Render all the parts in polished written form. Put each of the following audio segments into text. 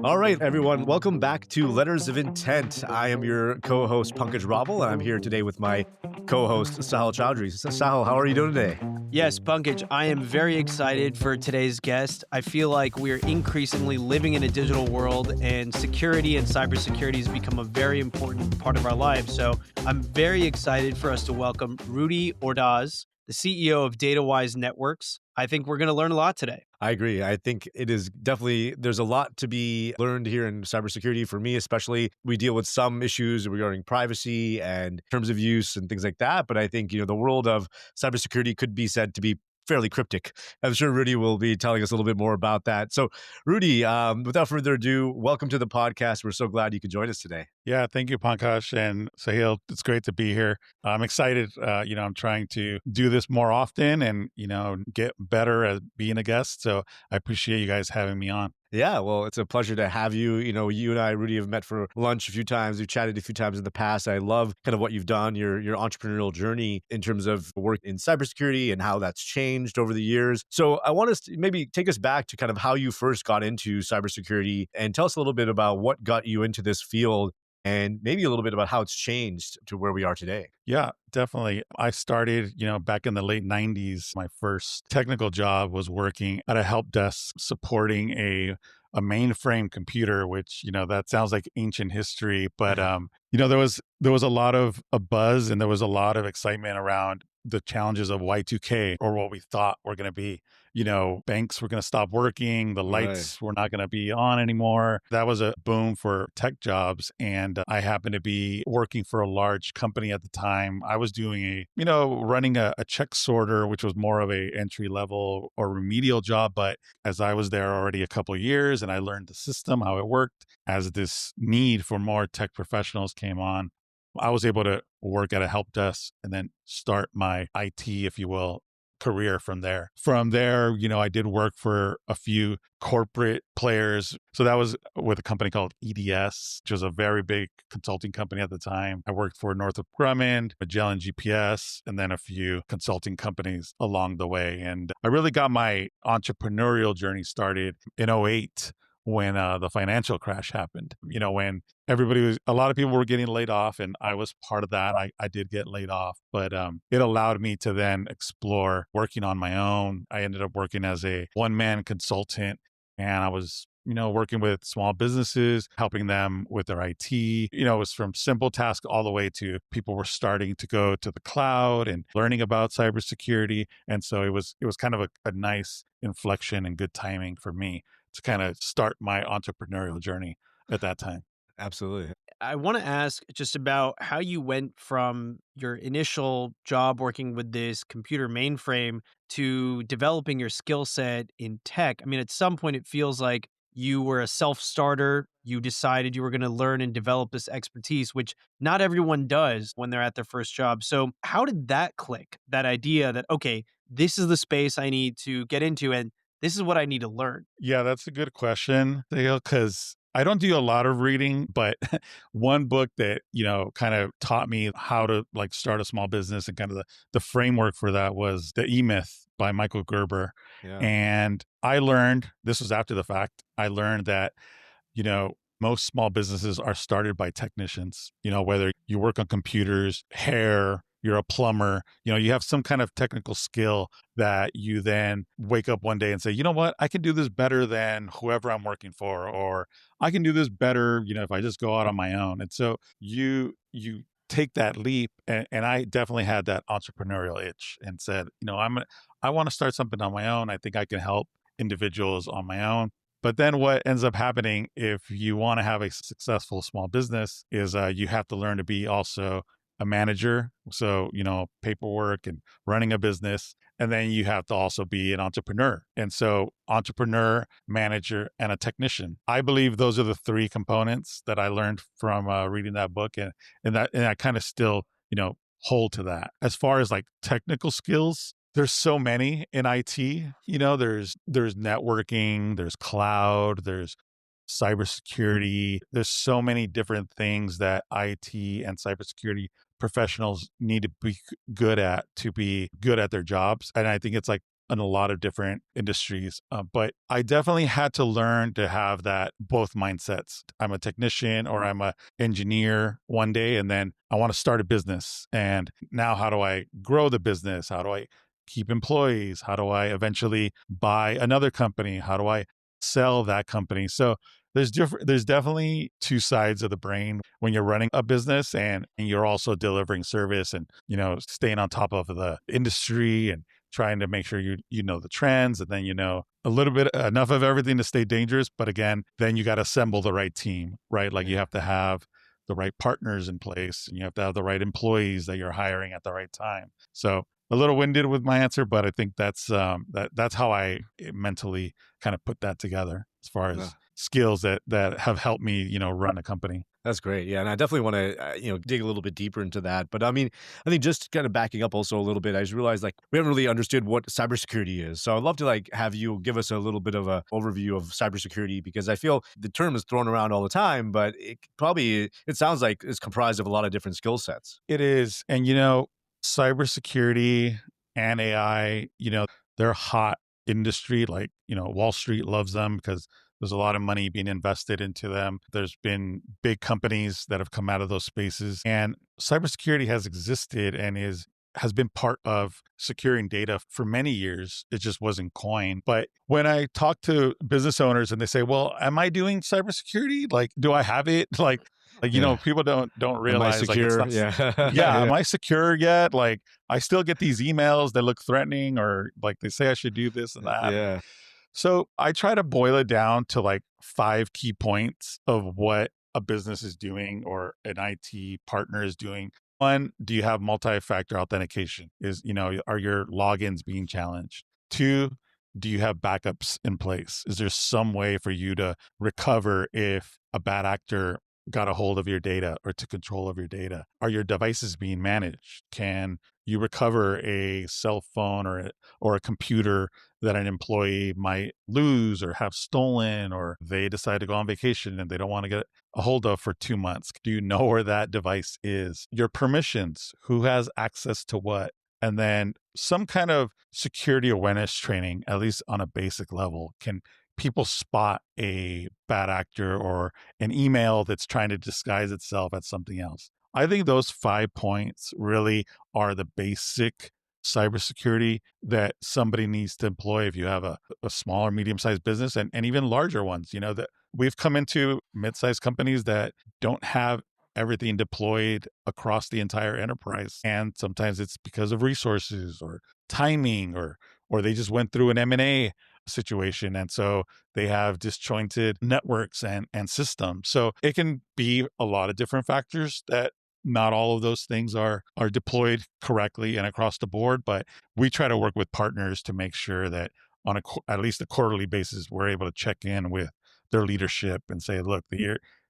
All right, everyone, welcome back to Letters of Intent. I am your co-host Pankaj Raval, and I'm here today with my co-host Sahil Chowdhury. Sahil, how are you doing today? Yes, Pankaj, I am very excited for today's guest. I feel like we're increasingly living in a digital world, and security and cybersecurity has become a very important part of our lives. So I'm very excited for us to welcome Rudy Ordaz, the CEO of DataWise Networks. I think we're going to learn a lot today. I agree. I think it is definitely, there's a lot to be learned here in cybersecurity. For me, especially, we deal with some issues regarding privacy and terms of use and things like that. But I think, the world of cybersecurity could be said to be fairly cryptic. I'm sure Rudy will be telling us a little bit more about that. So, Rudy, without further ado, welcome to the podcast. We're so glad you could join us today. Yeah, thank you, Pankaj and Sahil. It's great to be here. I'm excited. I'm trying to do this more often and, get better at being a guest. So I appreciate you guys having me on. Yeah, well, it's a pleasure to have you. You and I, Rudy, have met for lunch a few times. We've chatted a few times in the past. I love kind of what you've done, your entrepreneurial journey in terms of work in cybersecurity and how that's changed over the years. So I want us to maybe take us back to kind of how you first got into cybersecurity and tell us a little bit about what got you into this field and maybe a little bit about how it's changed to where we are today. Yeah, definitely. I started, back in the late 90s. My first technical job was working at a help desk supporting a mainframe computer, which, that sounds like ancient history. But, there was a lot of a buzz and there was a lot of excitement around the challenges of Y2K, or what we thought were going to be. Banks were going to stop working. The lights were not going to be on anymore. That was a boom for tech jobs. And I happened to be working for a large company at the time. I was doing running a check sorter, which was more of a entry level or remedial job. But as I was there already a couple of years and I learned the system, how it worked, as this need for more tech professionals came on, I was able to work at a help desk and then start my IT, if you will, career from there. From there, I did work for a few corporate players. So that was with a company called EDS, which was a very big consulting company at the time. I worked for Northrop Grumman, Magellan GPS, and then a few consulting companies along the way. And I really got my entrepreneurial journey started in '08 when the financial crash happened. When a lot of people were getting laid off, and I was part of that. I did get laid off, but it allowed me to then explore working on my own. I ended up working as a one-man consultant, and I was working with small businesses, helping them with their IT. It was from simple tasks all the way to people were starting to go to the cloud and learning about cybersecurity. And so it was kind of a nice inflection and good timing for me to kind of start my entrepreneurial journey at that time. Absolutely. I want to ask just about how you went from your initial job working with this computer mainframe to developing your skill set in tech. I mean, at some point, it feels like you were a self starter. You decided you were going to learn and develop this expertise, which not everyone does when they're at their first job. So, how did that click? That idea that, okay, this is the space I need to get into, and this is what I need to learn. Yeah, that's a good question, Dale, because I don't do a lot of reading, but one book that, kind of taught me how to start a small business and kind of the framework for that was The E-Myth by Michael Gerber. Yeah. And I learned, this was after the fact, I learned that, most small businesses are started by technicians, whether you work on computers, hair, you're a plumber, you have some kind of technical skill that you then wake up one day and say, you know what, I can do this better than whoever I'm working for, or I can do this better, if I just go out on my own. And so you take that leap. And I definitely had that entrepreneurial itch and said, I want to start something on my own. I think I can help individuals on my own. But then what ends up happening if you want to have a successful small business is you have to learn to be also a manager. So, paperwork and running a business. And then you have to also be an entrepreneur. And so entrepreneur, manager, and a technician. I believe those are the three components that I learned from reading that book. And I kind of still, hold to that. As far as technical skills, there's so many in IT. There's networking, there's cloud, there's cybersecurity. There's so many different things that IT and cybersecurity professionals need to be good at to be good at their jobs. And I think it's in a lot of different industries. But I definitely had to learn to have that both mindsets. I'm a technician or I'm a engineer one day, and then I want to start a business. And now how do I grow the business? How do I keep employees? How do I eventually buy another company? How do I sell that company? So there's definitely two sides of the brain when you're running a business and you're also delivering service and, staying on top of the industry and trying to make sure you know the trends, and then a little bit enough of everything to stay dangerous. But again, then you got to assemble the right team, right? Like you Yeah. have to have the right partners in place, and you have to have the right employees that you're hiring at the right time. So a little winded with my answer, but I think that's how I mentally kind of put that together as far No. as skills that have helped me, run a company. That's great. Yeah, and I definitely want to, dig a little bit deeper into that. But I mean, I think just kind of backing up also a little bit, I just realized like we haven't really understood what cybersecurity is. So I'd love to like have you give us a little bit of a overview of cybersecurity because I feel the term is thrown around all the time, but it sounds like it's comprised of a lot of different skill sets. It is. And, cybersecurity and AI, they're hot industry. Like, Wall Street loves them because there's a lot of money being invested into them. There's been big companies that have come out of those spaces. And cybersecurity has existed and has been part of securing data for many years. It just wasn't coined. But when I talk to business owners and they say, "Well, am I doing cybersecurity? Like, do I have it?" Yeah. People don't Am I realize like it's secure? not. Yeah. Yeah, Yeah. am I secure yet? Like, I still get these emails that look threatening, or like they say I should do this and that. Yeah. So I try to boil it down to like 5 key points of what a business is doing or an IT partner is doing. One, do you have multi-factor authentication? Are your logins being challenged? Two, do you have backups in place? Is there some way for you to recover if a bad actor got a hold of your data or took control of your data? Are your devices being managed? Can you recover a cell phone or a computer that an employee might lose or have stolen, or they decide to go on vacation and they don't want to get a hold of for 2 months? Do you know where that device is? Your permissions, who has access to what? And then some kind of security awareness training, at least on a basic level. Can people spot a bad actor or an email that's trying to disguise itself as something else? I think those 5 points really are the basic cybersecurity that somebody needs to employ if you have a small or medium-sized business, and even larger ones. That we've come into mid-sized companies that don't have everything deployed across the entire enterprise. And sometimes it's because of resources or timing, or they just went through an M&A situation. And so they have disjointed networks and systems. So it can be a lot of different factors that not all of those things are deployed correctly and across the board, but we try to work with partners to make sure that on at least a quarterly basis, we're able to check in with their leadership and say, look,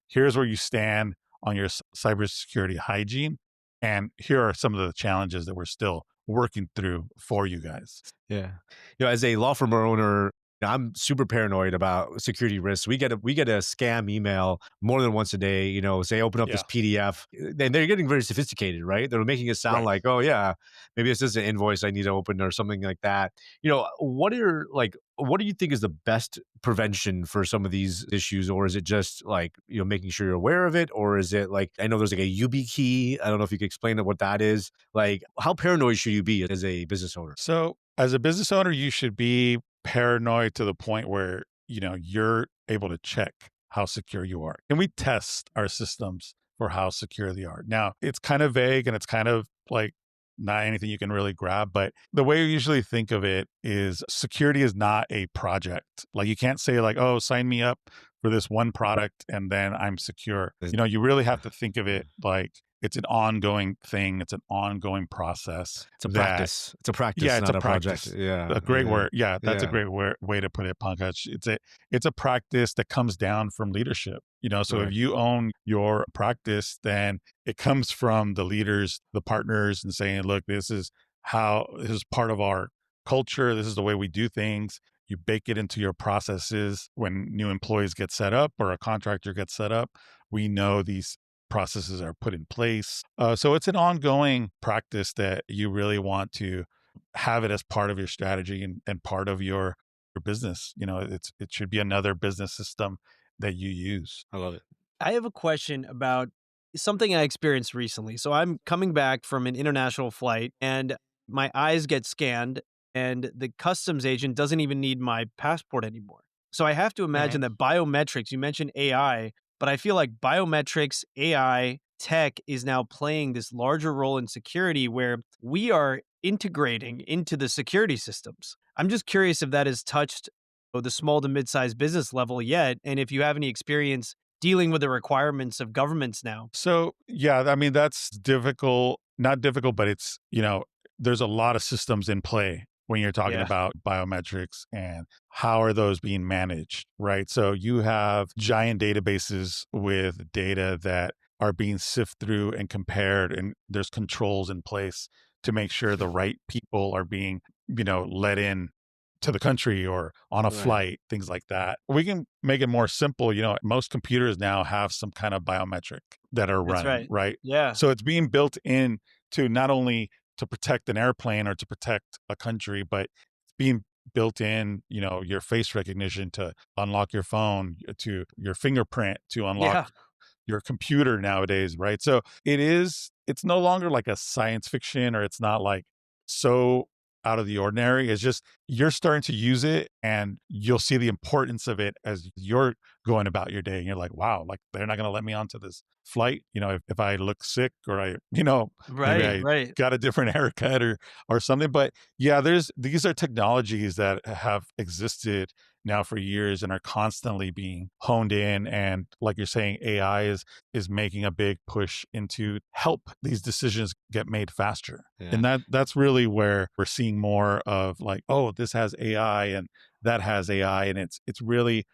here's where you stand on your cybersecurity hygiene, and here are some of the challenges that we're still working through for you guys. Yeah. As a law firm owner, I'm super paranoid about security risks. We get a scam email more than once a day, say open up this Yeah, PDF. And they're getting very sophisticated, right? They're making it sound right. like, oh yeah, maybe this is an invoice I need to open or something like that. What do you think is the best prevention for some of these issues? Or is it just like, making sure you're aware of it? Or is it like, I know there's like a YubiKey. I don't know if you could explain what that is. Like, how paranoid should you be as a business owner? So as a business owner, you should be paranoid to the point where, you're able to check how secure you are. And we test our systems for how secure they are. Now, it's kind of vague and it's kind of like not anything you can really grab, but the way we usually think of it is security is not a project. Like you can't say like, "Oh, sign me up for this one product and then I'm secure." You really have to think of it like it's an ongoing thing, it's an ongoing process It's a that. practice. It's a practice, Yeah, it's a not a project. practice. Yeah, A great yeah, word. Yeah, that's a yeah, great way to put it, Pankaj. It's a practice that comes down from leadership. So if right. you own your practice, then it comes from the leaders, the partners, and saying, "Look, this is part of our culture. This is the way we do things." You bake it into your processes when new employees get set up or a contractor gets set up. We know these processes are put in place. So it's an ongoing practice that you really want to have it as part of your strategy and part of your business. It should be another business system that you use. I love it. I have a question about something I experienced recently. So I'm coming back from an international flight and my eyes get scanned, and the customs agent doesn't even need my passport anymore. So I have to imagine Mhm. that biometrics, you mentioned AI, but I feel like biometrics, AI, tech is now playing this larger role in security where we are integrating into the security systems. I'm just curious if that has touched the small to mid-sized business level yet, and if you have any experience dealing with the requirements of governments now. So, yeah, I mean, that's difficult, not difficult, but there's a lot of systems in play when you're talking Yeah. about biometrics and how are those being managed, right? So you have giant databases with data that are being sifted through and compared, and there's controls in place to make sure the right people are being, let in to the country or on a Right. flight, things like that. We can make it more simple. Most computers now have some kind of biometric that are That's running, right. right? Yeah. So it's being built in to not only to protect an airplane or to protect a country, but it's being built in, your face recognition to unlock your phone, to your fingerprint to unlock Yeah. your computer nowadays, right? So it's no longer like a science fiction, or it's not like so out of the ordinary. It's just you're starting to use it and you'll see the importance of it as you're going about your day. And you're like, wow, like they're not going to let me onto this flight. If I look sick or maybe Right, I right. got a different haircut or something. But yeah, these are technologies that have existed now for years and are constantly being honed in. And like you're saying, AI is making a big push into help these decisions get made faster. Yeah. And that's really where we're seeing more of like, oh, this has AI and that has AI. And it's really,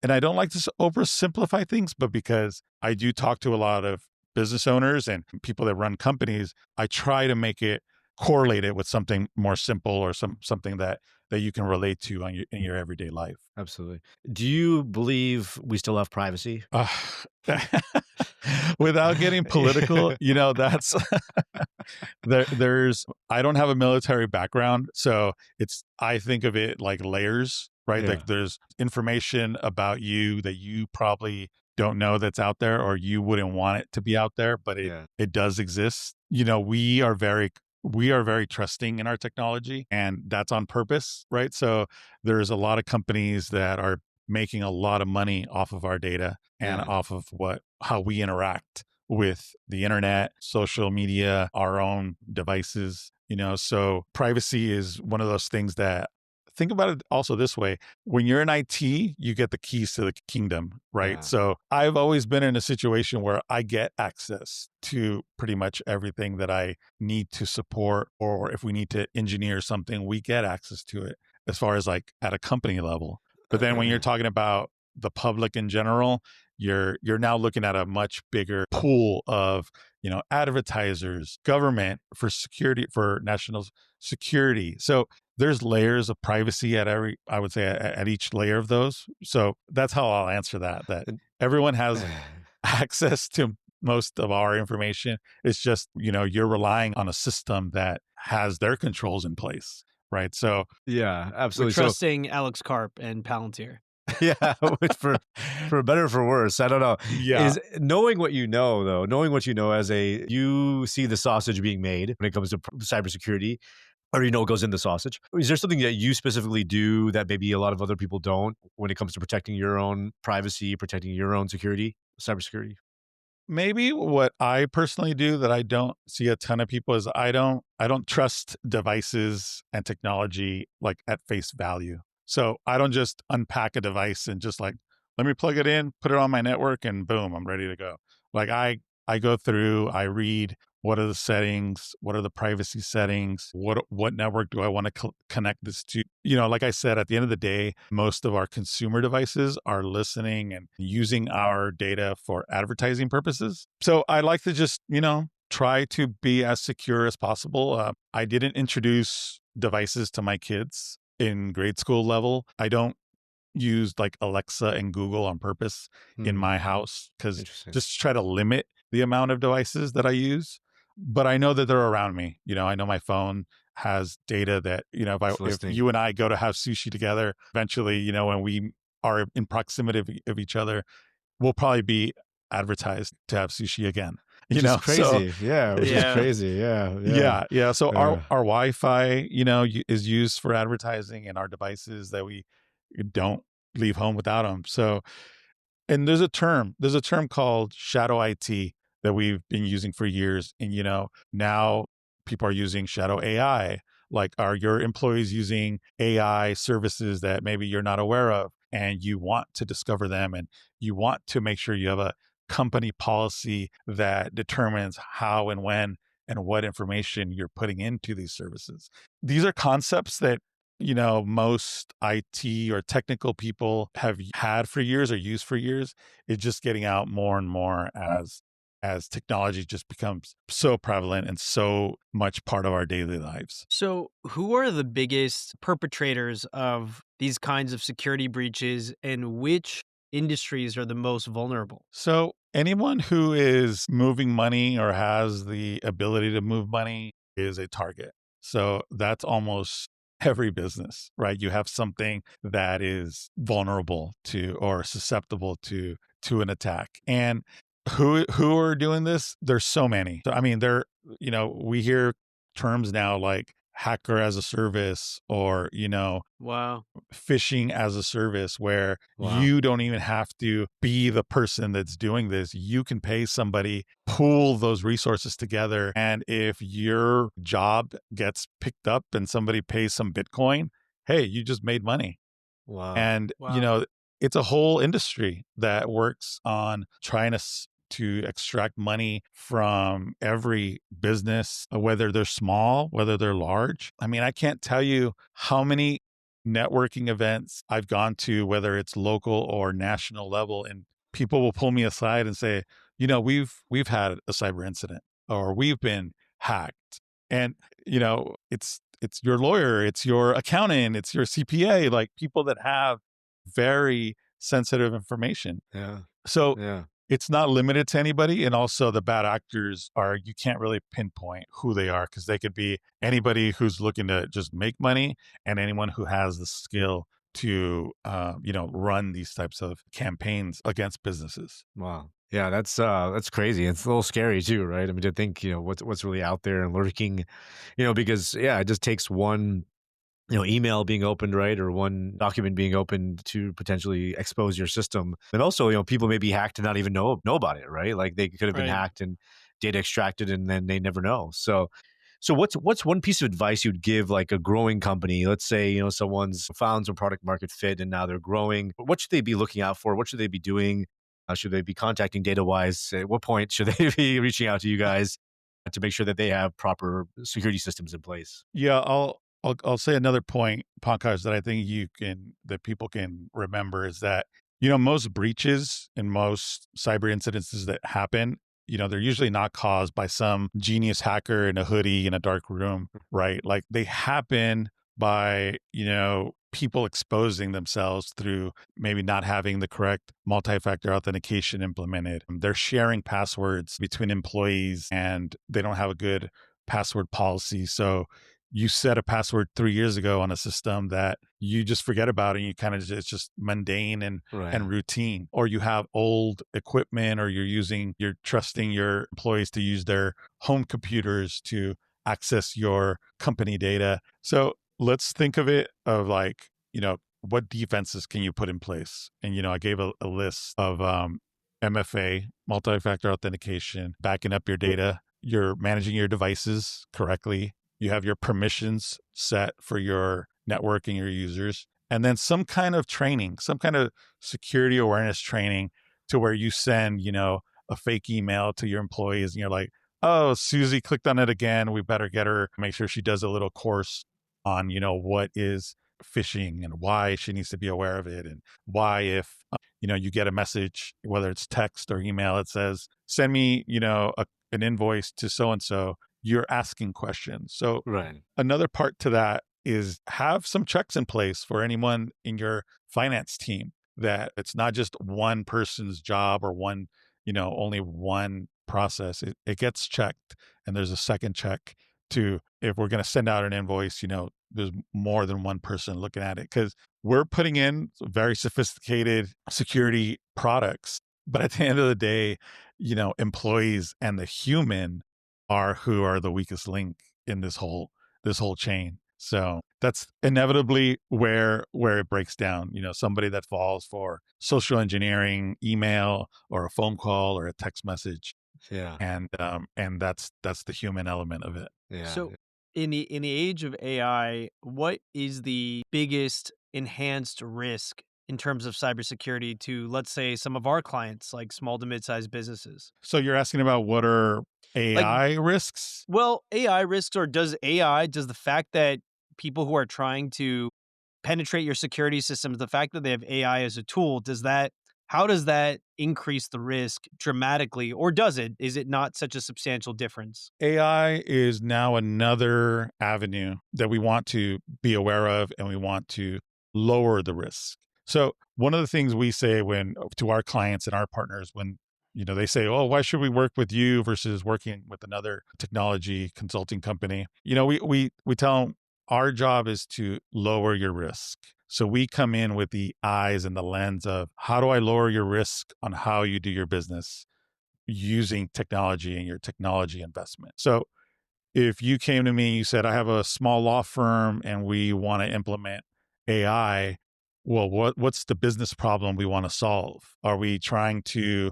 and I don't like to oversimplify things, but because I do talk to a lot of business owners and people that run companies, I try to make it correlate it with something more simple or something that you can relate to in your everyday life. Absolutely. Do you believe we still have privacy? Uh, without getting political, that's there's I don't have a military background, so I think of it like layers, right? Yeah. Like there's information about you that you probably don't know that's out there, or you wouldn't want it to be out there, but it Yeah. it does exist. We are very trusting in our technology, and that's on purpose, right? So there's a lot of companies that are making a lot of money off of our data and Yeah. off of how we interact with the internet, social media, our own devices. So privacy is one of those things that, think about it also this way. When you're in IT, you get the keys to the kingdom, right? Yeah. So I've always been in a situation where I get access to pretty much everything that I need to support, or if we need to engineer something, we get access to it as far as like at a company level. But then when you're talking about the public in general, you're now looking at a much bigger pool of, advertisers, government, for security, for national security. So there's layers of privacy I would say at each layer of those. So that's how I'll answer that And everyone has access to most of our information. It's just, you're relying on a system that has their controls in place, right? So yeah, We're absolutely. So trusting Alex Karp and Palantir. yeah, which for better or for worse, I don't know. yeah, Is knowing what you know, though, knowing what you know as a you see the sausage being made when it comes to cybersecurity, or you know what goes in the sausage. Is there something that you specifically do that maybe a lot of other people don't when it comes to protecting your own privacy, protecting your own security, cybersecurity? maybe what I personally do that I don't see a ton of people is I don't trust devices and technology like at face value. So I don't just unpack a device and just like, let me plug it in, put it on my network, and boom, I'm ready to go. Like I go through, I read what are the settings, what are the privacy settings, what network do I want to connect this to? Like I said, at the end of the day, most of our consumer devices are listening and using our data for advertising purposes. So I like to just, try to be as secure as possible. I didn't introduce devices to my kids in grade school level. I don't use like Alexa and Google on purpose in Hmm, my house, because interesting. just to try to limit the amount of devices that I use. But I know that they're around me. I know my phone. has data that, It's if listening. you and I go to have sushi together, eventually, when we are in proximity of each other, we'll probably be advertised to have sushi again. Which is So crazy. Yeah, which is Yeah. crazy. Yeah, yeah. yeah, yeah. So Yeah. our Wi-Fi, is used for advertising, and our devices that we don't leave home without them. So, and there's a term called shadow IT that we've been using for years. And, now people are using shadow AI. Like, are your employees using AI services that maybe you're not aware of and you want to discover them, and you want to make sure you have a company policy that determines how and when and what information you're putting into these services? These are concepts that most IT or technical people have had for years or used for years. It's just getting out more and more as technology just becomes so prevalent and so much part of our daily lives. So, who are the biggest perpetrators of these kinds of security breaches, and which industries are the most vulnerable? So anyone who is moving money or has the ability to move money is a target. So that's almost every business, right? You have something that is vulnerable to or susceptible to an attack. And who are doing this? There's so many. So I mean, we hear terms now like hacker as a service, or Wow. phishing as a service, where Wow. you don't even have to be the person that's doing this. You can pay somebody, pool those resources together. And if your job gets picked up and somebody pays some Bitcoin, hey, you just made money. Wow. And, Wow. it's a whole industry that works on trying to extract money from every business, whether they're small, whether they're large. I mean, I can't tell you how many networking events I've gone to, whether it's local or national level, and people will pull me aside and say, we've had a cyber incident, or we've been hacked. And, it's your lawyer, it's your accountant, it's your CPA, like people that have very sensitive information. Yeah. So Yeah. it's not limited to anybody. And also, the bad actors you can't really pinpoint who they are, because they could be anybody who's looking to just make money, and anyone who has the skill to, run these types of campaigns against businesses. Wow. Yeah, that's crazy. It's a little scary too, right? I mean, to think, what's really out there and lurking, because yeah, it just takes one, email being opened, right? Or one document being opened to potentially expose your system. And also, people may be hacked and not even know about it, right? Like they could have been Right. hacked and data extracted and then they never know. So what's one piece of advice you'd give like a growing company? Let's say, someone's found some product market fit and now they're growing. What should they be looking out for? What should they be doing? Should they be contacting DataWise? At what point should they be reaching out to you guys to make sure that they have proper security systems in place? Yeah, I'll say another point, Pankaj, that I think that people can remember is that, most breaches and most cyber incidences that happen, they're usually not caused by some genius hacker in a hoodie in a dark room, right? Like, they happen by, people exposing themselves through maybe not having the correct multi-factor authentication implemented. They're sharing passwords between employees, and they don't have a good password policy. So you set a password 3 years ago on a system that you just forget about, and you kind of, it's just mundane and Right. routine. Or you have old equipment, or you're trusting your employees to use their home computers to access your company data. So let's think of it of like, what defenses can you put in place? And, I gave a list of MFA, multi-factor authentication, backing up your data, you're managing your devices correctly, you have your permissions set for your network and your users, and then some kind of training, some kind of security awareness training, to where you send, a fake email to your employees, and you're like, oh, Susie clicked on it again. We better get her, make sure she does a little course on, what is phishing and why she needs to be aware of it. And why, if, you get a message, whether it's text or email, it says, send me, an invoice to so-and-so, you're asking questions. So Right. another part to that is have some checks in place for anyone in your finance team, that it's not just one person's job or only one process. It gets checked, and there's a second check to, if we're going to send out an invoice, there's more than one person looking at it, because we're putting in very sophisticated security products. But at the end of the day, employees and the human are who are the weakest link in this whole chain. So that's inevitably where it breaks down. Somebody that falls for social engineering, email, or a phone call or a text message, Yeah. and that's the human element of it. Yeah. So, in the age of AI, what is the biggest enhanced risk in terms of cybersecurity to, let's say, some of our clients, like small to mid-sized businesses? So you're asking about what are Like, AI risks? well, AI risks, or does the fact that people who are trying to penetrate your security systems, the fact that they have AI as a tool, how does that increase the risk dramatically, or does it? Is it not such a substantial difference? AI is now another avenue that we want to be aware of, and we want to lower the risk. So one of the things we say when to our clients and our partners, when they say, "Oh, why should we work with you versus working with another technology consulting company?" We tell them our job is to lower your risk. So we come in with the eyes and the lens of, how do I lower your risk on how you do your business using technology and your technology investment? So if you came to me, you said, I have a small law firm and we want to implement AI. Well, what's the business problem we want to solve? Are we trying to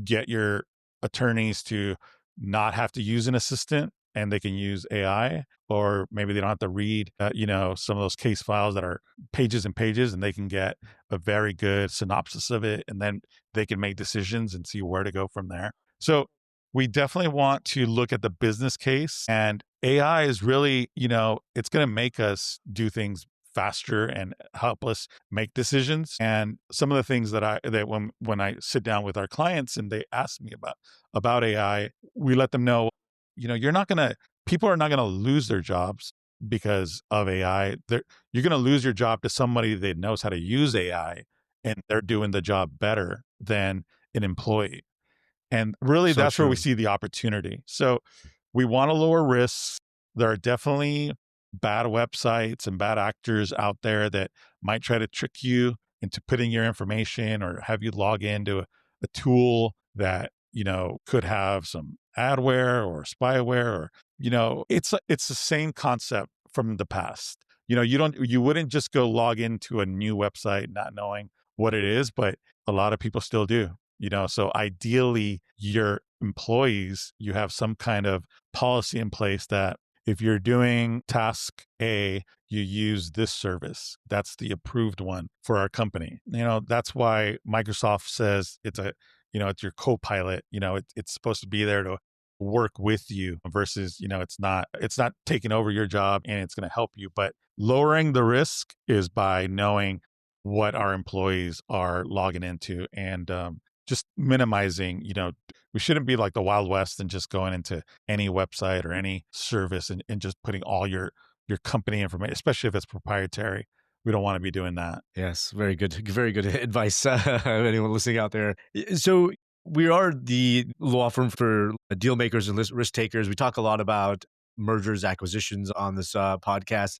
get your attorneys to not have to use an assistant and they can use AI? Or maybe they don't have to read, some of those case files that are pages and pages, and they can get a very good synopsis of it, and then they can make decisions and see where to go from there. So we definitely want to look at the business case, and AI is really, it's going to make us do things faster and help us make decisions. And some of the things that when I sit down with our clients and they ask me about AI, we let them know, you're not going to people are not going to lose their jobs because of AI. You're going to lose your job to somebody that knows how to use AI, and they're doing the job better than an employee. And really, So that's where we true. see the opportunity. So we want to lower risks. There are definitely bad websites and bad actors out there that might try to trick you into putting your information or have you log into a tool that, could have some adware or spyware, or, it's the same concept from the past. You wouldn't just go log into a new website not knowing what it is, but a lot of people still do. So ideally, your employees, you have some kind of policy in place that if you're doing task A, you use this service. That's the approved one for our company. That's why Microsoft says it's your co-pilot. It's supposed to be there to work with you versus, it's not taking over your job, and it's going to help you. But lowering the risk is by knowing what our employees are logging into, and just minimizing, we shouldn't be like the Wild West and just going into any website or any service and just putting all your company information, especially if it's proprietary. We don't want to be doing that. Yes, very good advice. Anyone listening out there. So we are the law firm for deal makers and risk takers. We talk a lot about mergers, acquisitions on this podcast,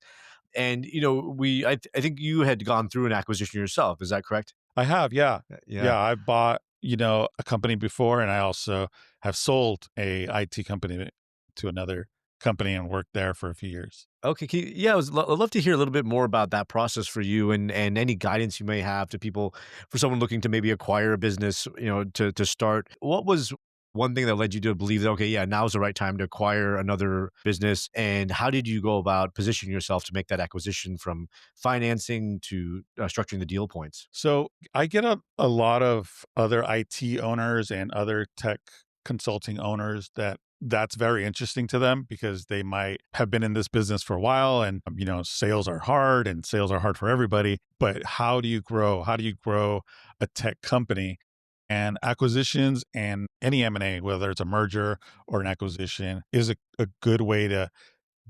and I think you had gone through an acquisition yourself. Is that correct? I have, yeah. Yeah. Yeah, I bought, a company before, and I also have sold a IT company to another company and worked there for a few years. Okay. Yeah, I'd love to hear a little bit more about that process for you, and any guidance you may have to people, for someone looking to maybe acquire a business, to start. What was one thing that led you to believe that, okay, yeah, now's the right time to acquire another business? And how did you go about positioning yourself to make that acquisition, from financing to structuring the deal points? So I get a lot of other IT owners and other tech consulting owners that's very interesting to them, because they might have been in this business for a while, and sales are hard, and sales are hard for everybody. But how do you grow? How do you grow a tech company? And acquisitions and any M&A, whether it's a merger or an acquisition, is a good way to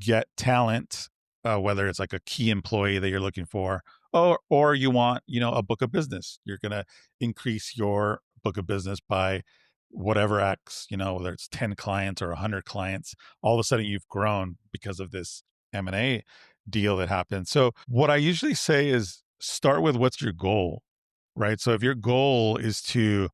get talent, whether it's like a key employee that you're looking for, or you want, a book of business. You're going to increase your book of business by whatever X, whether it's 10 clients or 100 clients, all of a sudden you've grown because of this M&A deal that happened. So what I usually say is start with what's your goal, right? So if your goal is to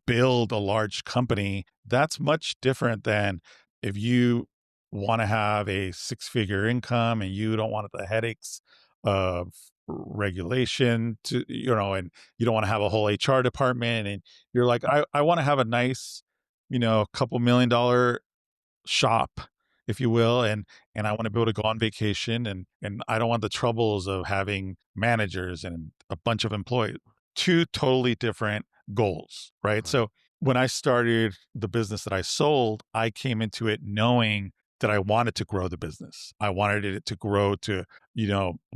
build a large company, that's much different than if you want to have a six-figure income and you don't want the headaches of regulation and you don't want to have a whole HR department, and you're like, I want to have a nice, couple $1 million shop, if you will, and I want to be able to go on vacation, and I don't want the troubles of having managers and a bunch of employees. Two totally different goals, right? Right. So when I started the business that I sold, I came into it knowing that I wanted to grow the business. I wanted it to grow to,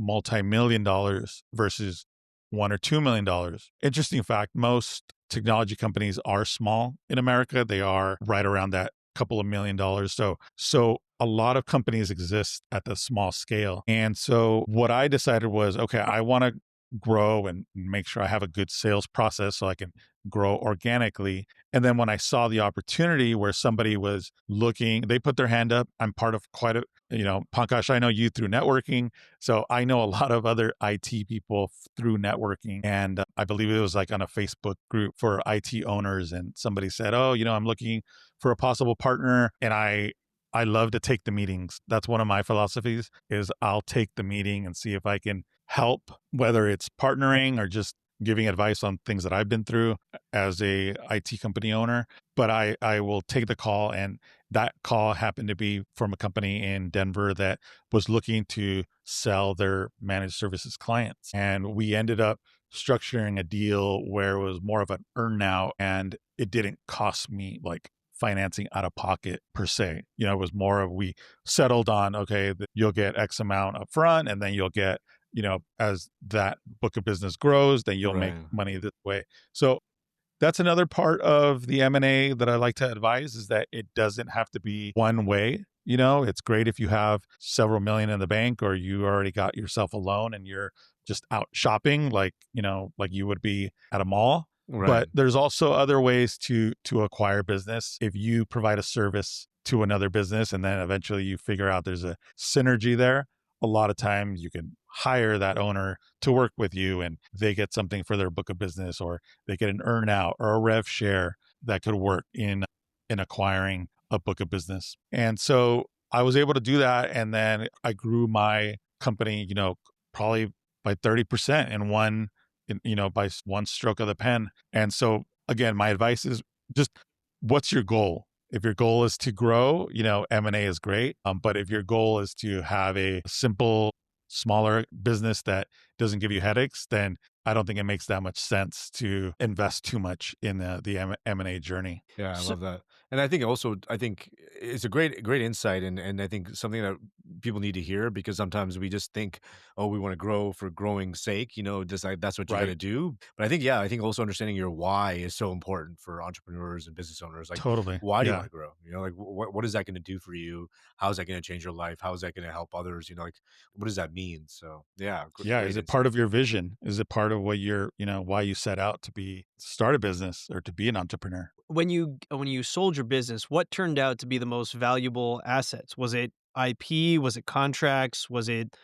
multi-million dollars versus $1 or $2 million. Interesting fact, most technology companies are small in America. They are right around that couple of $1 million. So a lot of companies exist at the small scale. And so what I decided was, okay, I want to grow and make sure I have a good sales process so I can grow organically. And then when I saw the opportunity where somebody was looking, they put their hand up. I'm part of quite a, Pankaj, I know you through networking. So I know a lot of other IT people through networking. And I believe it was like on a Facebook group for IT owners. And somebody said, oh, I'm looking for a possible partner. And I love to take the meetings. That's one of my philosophies is I'll take the meeting and see if I can help, whether it's partnering or just giving advice on things that I've been through as a IT company owner. But I will take the call, and that call happened to be from a company in Denver that was looking to sell their managed services clients. And we ended up structuring a deal where it was more of an earn out, and it didn't cost me like financing out of pocket per se. It was more of we settled on, okay, you'll get X amount up front, and then you'll get, as that book of business grows, then you'll make Right. money this way. So that's another part of the M&A that I like to advise is that it doesn't have to be one way. It's great if you have several million in the bank or you already got yourself a loan and you're just out shopping like you would be at a mall. Right. But there's also other ways to acquire business. If you provide a service to another business and then eventually you figure out there's a synergy there, a lot of times you can hire that owner to work with you and they get something for their book of business, or they get an earn out or a rev share that could work in acquiring a book of business. And so I was able to do that. And then I grew my company, probably by 30% by one stroke of the pen. And so again, my advice is just what's your goal? If your goal is to grow, M&A is great. But if your goal is to have a simple, smaller business that doesn't give you headaches, then I don't think it makes that much sense to invest too much in the M&A journey. Yeah, I So love that. And I think it's a great insight, and I think something that people need to hear, because sometimes we just think, oh, we want to grow for growing sake, just like that's what you got to Right. do. But I think also understanding your why is so important for entrepreneurs and business owners. Like, Totally. why do you want Yeah. to grow? Like what is that going to do for you? How is that going to change your life? How is that going to help others? Like, what does that mean? So yeah, Yeah. great Is it part insight. of your vision? Is it part of what why you set out to start a business or to be an entrepreneur? when you sold your business, what turned out to be the most valuable assets? Was it IP? Was it contracts? Was it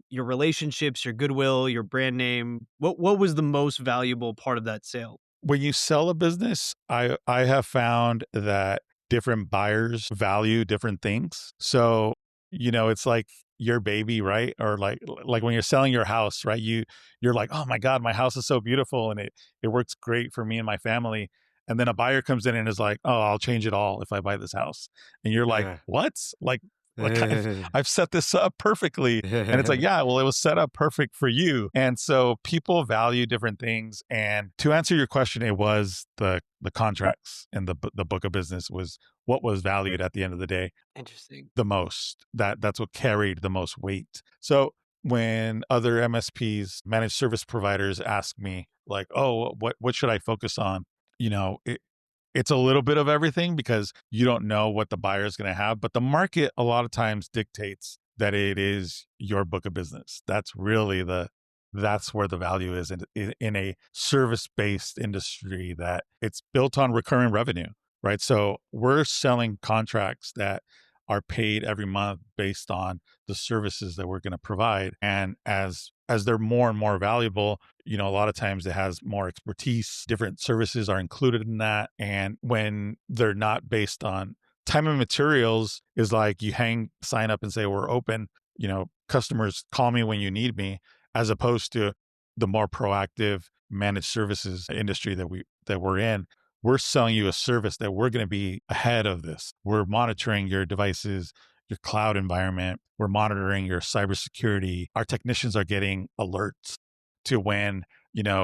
your relationships, your goodwill, your brand name? What was the most valuable part of that sale? When you sell a business, I have found that different buyers value different things. So, it's like your baby, right? Or like when you're selling your house, right? You're like, "Oh my God, my house is so beautiful and it works great for me and my family." And then a buyer comes in and is like, "Oh, I'll change it all if I buy this house." And you're like, Yeah. "What?" Like I've set this up perfectly. And it's like, yeah, well, it was set up perfect for you. And so people value different things. And to answer your question, it was the contracts and the book of business was what was valued at the end of the day Interesting. the most. That's what carried the most weight. So when other MSPs, managed service providers, ask me like, "Oh, what should I focus on?" It's a little bit of everything because you don't know what the buyer is going to have, but the market a lot of times dictates that it is your book of business. That's where the value is in a service-based industry that it's built on recurring revenue, right? So we're selling contracts that are paid every month based on the services that we're going to provide. And as they're more and more valuable, a lot of times it has more expertise. Different services are included in that. And when they're not based on time and materials, is like you sign up and say we're open, customers call me when you need me, as opposed to the more proactive managed services industry that we're in. We're selling you a service that we're going to be ahead of this. We're monitoring your devices, your cloud environment. We're monitoring your cybersecurity. Our technicians are getting alerts to when,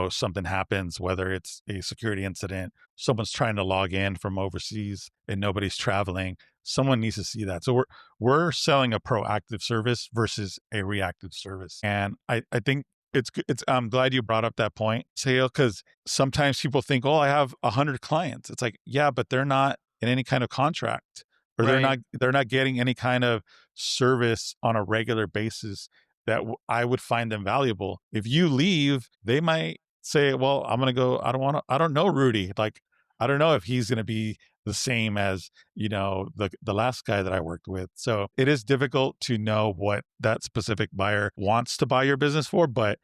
something happens, whether it's a security incident, someone's trying to log in from overseas and nobody's traveling. Someone needs to see that. So we're selling a proactive service versus a reactive service. And I think I'm glad you brought up that point, Sale, because sometimes people think, oh, I have 100 clients. It's like, yeah, but they're not in any kind of contract, or Right. they're not getting any kind of service on a regular basis that I would find them valuable. If you leave, they might say, well, I'm going to go, I don't know Rudy. Like, I don't know if he's going to be the same as, the last guy that I worked with. So it is difficult to know what that specific buyer wants to buy your business for, but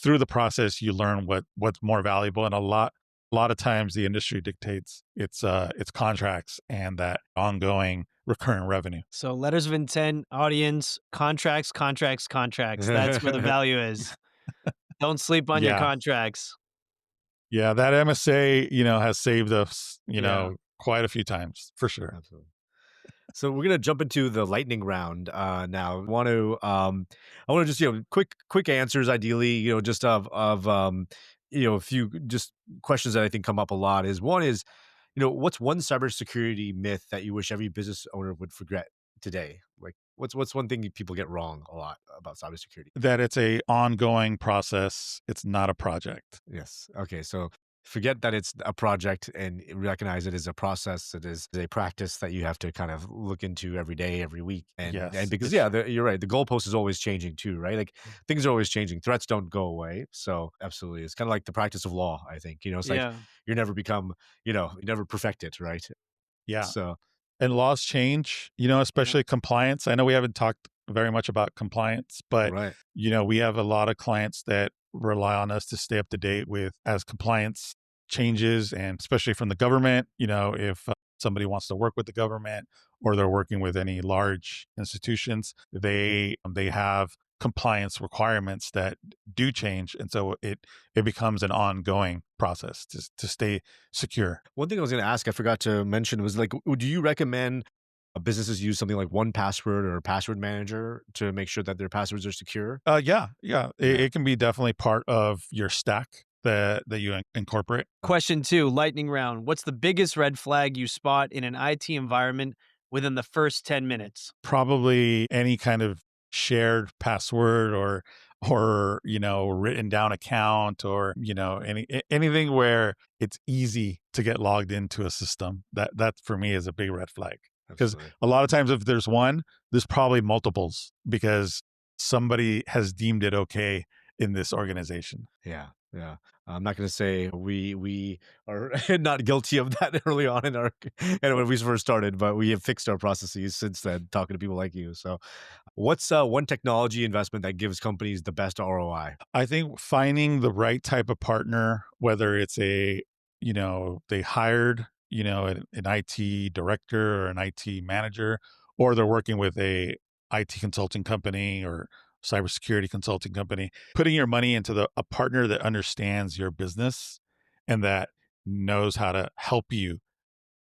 through the process, you learn what's more valuable. And a lot of times the industry dictates its contracts and that ongoing recurring revenue. So letters of intent, audience, contracts, contracts, contracts. That's where the value is. Don't sleep on your Yeah. contracts. Yeah. That MSA, has saved us, Yeah. quite a few times for sure. Absolutely. So we're gonna jump into the lightning round now. I want to just quick answers, ideally, just a few just questions that I think come up a lot. Is what's one cybersecurity myth that you wish every business owner would forget today? Like, what's one thing people get wrong a lot about cybersecurity? That it's a ongoing process. It's not a project. Yes. Okay. So forget that it's a project and recognize it as a process. It is a practice that you have to kind of look into every day, every week. And Yes. because, It's yeah, you're right. The goalpost is always changing too, right? Like things are always changing. Threats don't go away. So absolutely. It's kind of like the practice of law, I think. It's like Yeah. you never perfect it, right? yeah. So, And laws change, Yeah. especially compliance. I know we haven't talked very much about compliance, but right. we have a lot of clients that rely on us to stay up to date with as compliance changes, and especially from the government, if somebody wants to work with the government or they're working with any large institutions, they have compliance requirements that do change, and so it becomes an ongoing process to stay secure. One thing I was going to ask, I forgot to mention, was like, do you recommend businesses use something like one password or a password manager to make sure that their passwords are secure? Yeah, yeah. It, Yeah. it can be definitely part of your stack that you incorporate. Question two, lightning round. What's the biggest red flag you spot in an IT environment within the first 10 minutes? Probably any kind of shared password, or written down account, or anything where it's easy to get logged into a system. That for me is a big red flag, because Absolutely. a lot of times if there's one, there's probably multiples, because somebody has deemed it okay in this organization. Yeah, yeah. I'm not going to say we are not guilty of that early on in our and when we first started, but we have fixed our processes since then. Talking to people like you. So, what's one technology investment that gives companies the best ROI? I think finding the right type of partner, whether it's they hired, an IT director or an IT manager, or they're working with a IT consulting company or cybersecurity consulting company, putting your money into a partner that understands your business and that knows how to help you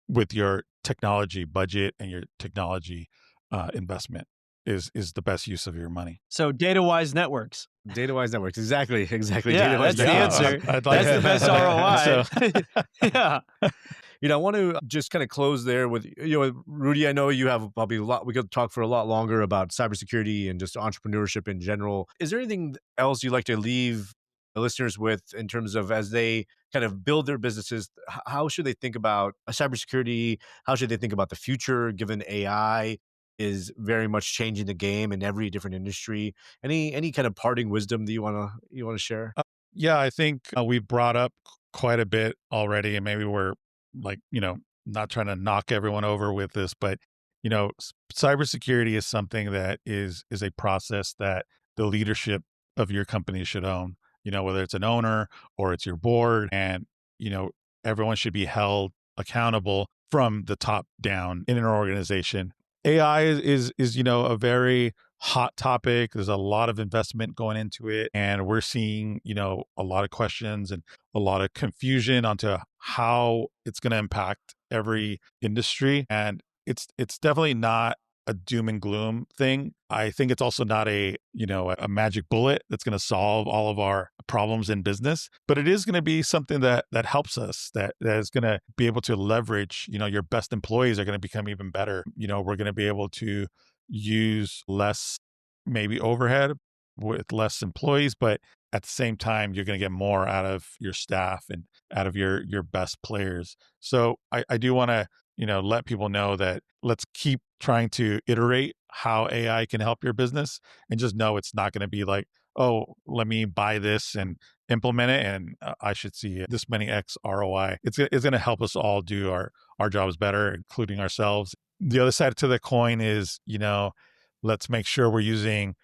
with your technology budget and your technology investment is the best use of your money. So DataWise Networks. DataWise Networks. Exactly, exactly. Yeah, DataWise that's the Networks. Yeah, answer. I'd like That's the best so ROI. Yeah. I want to just kind of close there with, Rudy, I know you have probably a lot, we could talk for a lot longer about cybersecurity and just entrepreneurship in general. Is there anything else you'd like to leave the listeners with in terms of as they kind of build their businesses, how should they think about cybersecurity? How should they think about the future given AI is very much changing the game in every different industry? Any kind of parting wisdom that you want to share? Yeah, I think we've brought up quite a bit already, and maybe we're like, not trying to knock everyone over with this, but cybersecurity is something that is a process that the leadership of your company should own. Whether it's an owner or it's your board, and you know everyone should be held accountable from the top down in an organization. AI is a very hot topic. There's a lot of investment going into it, and we're seeing a lot of questions and a lot of confusion onto how it's going to impact every industry. And it's definitely not a doom and gloom thing. I think it's also not a magic bullet that's going to solve all of our problems in business, but it is going to be something that helps us, that is going to be able to leverage. Your best employees are going to become even better. We're going to be able to use less maybe overhead with less employees, but at the same time, you're going to get more out of your staff and out of your best players. So I do want to let people know that let's keep trying to iterate how AI can help your business, and just know it's not going to be like, oh, let me buy this and implement it, and I should see this many X ROI. It's going to help us all do our jobs better, including ourselves. The other side to the coin is, let's make sure we're using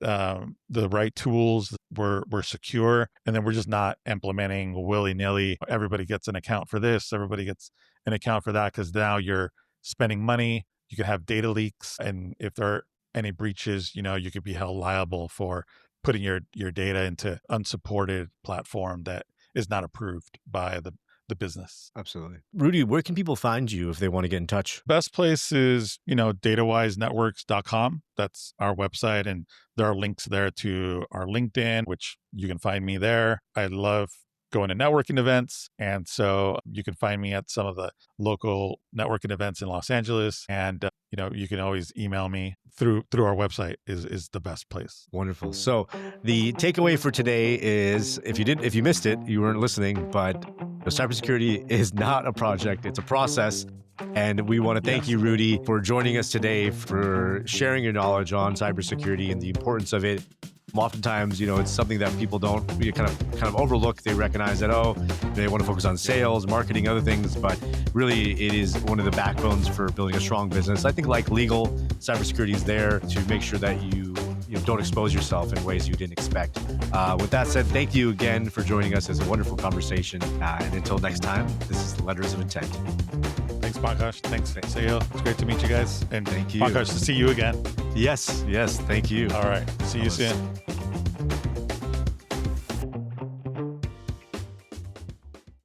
the right tools, we're secure, and then we're just not implementing willy-nilly. Everybody gets an account for this, everybody gets an account for that, because now you're spending money. You could have data leaks, and if there are any breaches, you could be held liable for putting your data into unsupported platform that is not approved by the business. Absolutely. Rudy, where can people find you if they want to get in touch? Best place is, DataWiseNetworks.com. That's our website. And there are links there to our LinkedIn, which you can find me there. I love going to networking events. And so you can find me at some of the local networking events in Los Angeles. And, you can always email me through our website is the best place. Wonderful. So the takeaway for today is, if you missed it, you weren't listening, but cybersecurity is not a project, it's a process. And we want to thank you, Rudy, for joining us today, for sharing your knowledge on cybersecurity and the importance of it. Oftentimes, it's something that people don't kind of overlook. They recognize that, they want to focus on sales, marketing, other things, but really it is one of the backbones for building a strong business. I think like legal, cybersecurity is there to make sure that you don't expose yourself in ways you didn't expect. With that said, thank you again for joining us. It's a wonderful conversation. And until next time, this is the Letters of Intent. Thanks, Pankaj. Thanks, Sahil. It's great to meet you guys. And thank you. Pankaj, to see you again. Yes. Thank you. All right. See you soon.